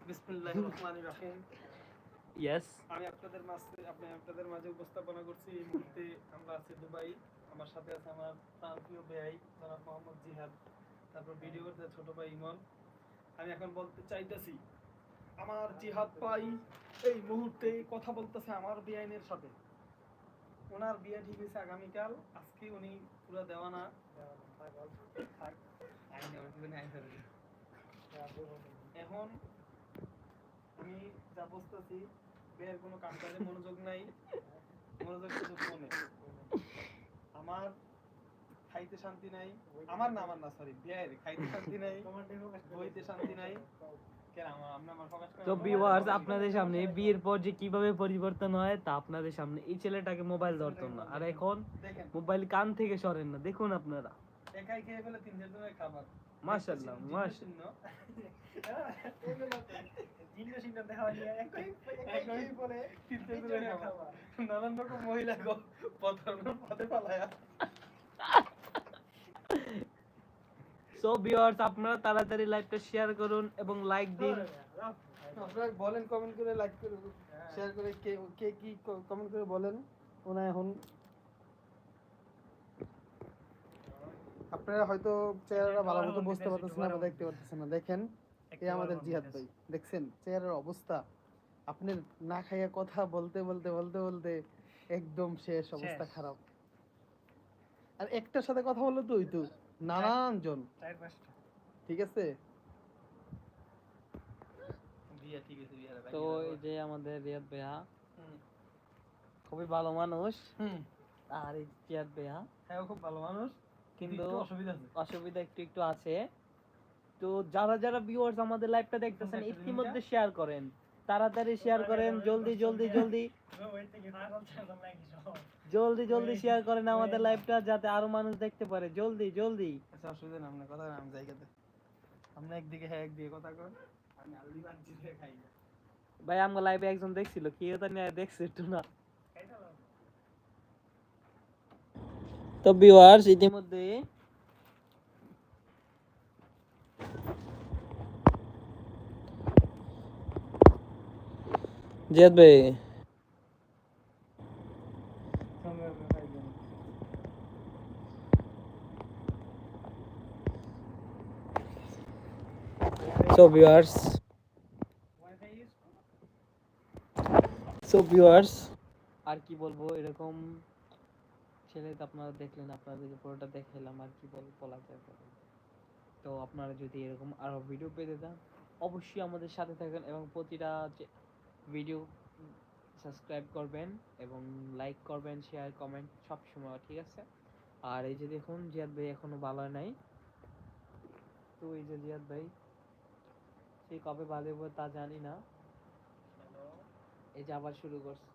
বিসমিল্লাহির রহমানির রহিম। ইয়েস, আমি আপনাদের মাঝে উপস্থাপনা করছি এই মুহূর্তে আমরা আছি দুবাই। আমার সাথে আছে আমার প্রিয় ভাই জনাব মোহাম্মদ জিহাদ, তারপর ভিডিও করতে ছোট ভাই ইমন। আমি এখন বলতে চাইতেছি আমার জিহাদ ভাই এই মুহূর্তে কথা বলতেছে আমার বিআইনের সাথে। ওনার বিয়ে ঠিক হয়েছে আগামীকাল, আজকে উনি পুরো দেওয়ানা। এখন আমি যা বুঝতেছি বিয়ের কোনো কাম কাজে মনোযোগ নাই, মনোযোগ শুধু ফোনে। আমার খাইতে শান্তি নাই, আমার না সরি বিয়ের খাইতে শান্তি নাই, বইতে শান্তি নাই। তো ভিউয়ার্স, আপনাদের সামনে বিয়ের পর যে কিভাবে পরিবর্তন হয় তা আপনাদের সামনে। এই ছেলেটাকে মোবাইল ধরতো না, আর এখন মোবাইল কান থেকে সরেন না। দেখুন আপনারা, একাই খেয়ে ফেলে 3 জনের খাবার। মাশাআল্লাহ মাশাআল্লাহ। নানান রকম মহিলা পথে পালায়া। সো ভিউয়ার্স, আপনারা তাড়াতাড়ি লাইভটা শেয়ার করুন এবং লাইক দিন। আপনারা বলেন, কমেন্ট করে লাইক করে শেয়ার করে কে কি কমেন্ট করে বলেন। ওনা এখন আপনারা হয়তো চেহারাটা ভালো মতো বুঝতে পারতেছেন না বা দেখতে পারতেছেন না। দেখেন, এই আমাদের জিহাদ ভাই, দেখছেন চেহারার অবস্থা। আপনি না খাইয়া কথা বলতে বলতে বলতে বলতে একদম শেষ অবস্থা খারাপ। আর একটার সাথে কথা বললে তো হইতো নানান জন। ঠিক আছে, তো এই যে আমাদের রিয়াদ ভাইয়া খুবই ভালো মানুষ। আর এই রিয়াদ ভাইয়া হ্যাঁ খুব ভালো মানুষ, কিন্তু অসুবিধা একটু আছে। তো যারা যারা ভিউয়ার্স আমাদের লাইভটা দেখতেছেন ইতিমধ্যে শেয়ার করেন, তাড়াতাড়ি শেয়ার করেন, জলদি জলদি জলদি জলদি জলদি শেয়ার করেন আমাদের লাইভটা, যাতে আরো মানুষ দেখতে পারে। জলদি জলদি। আচ্ছা অসুবিধা না, আমরা কথা নাম জায়গাতে আমরা একদিকে হ্যাঁ একদিকে কথা কর। আমি আলদি বানছি খাই না ভাই, আমরা লাইভে একজন দেখছিল, কি এটা নিয়ে দেখছে একটু না। তো ভিউয়ার্স, ইতিমধ্যে জিয়াদ ভাই So viewers, আর কি বলবো, এরকম ছেলে তো আপনারা দেখলেন, আপনাদেরকে পুরোটা দেখাইলাম, আর কি বলা যায়। তো আপনারা যদি এরকম আরো ভিডিও পেতে চান অবশ্যই আমাদের সাথে থাকেন এবং প্রতিটা ভিডিও সাবস্ক্রাইব করবেন এবং লাইক করবেন, শেয়ার কমেন্ট সব সময়, ঠিক আছে। আর এই যে দেখুন, জিয়াদ ভাই এখনো ভালো নাই। তো এই যে জিয়াদ ভাই, সে কবে ভালো হবে তা জানি না। এই যে আবার শুরু করছে।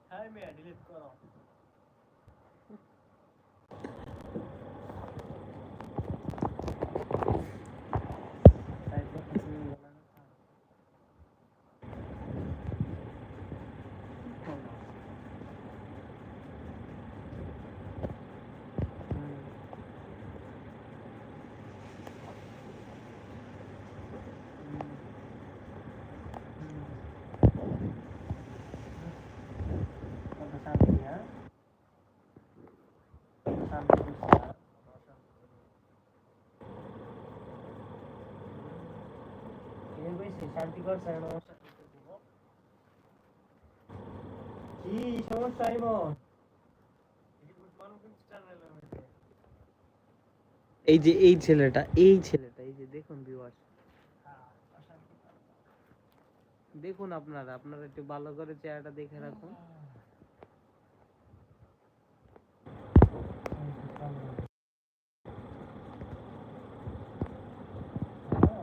হ্যাঁ মেয়ে ডিলিট করো। শান্তিকর কি সমস্যা এই যে এই ছেলেটা এই যে দেখুন ভিউয়ার্স, দেখুন আপনারা একটু ভালো করে চেহারাটা দেখে রাখুন।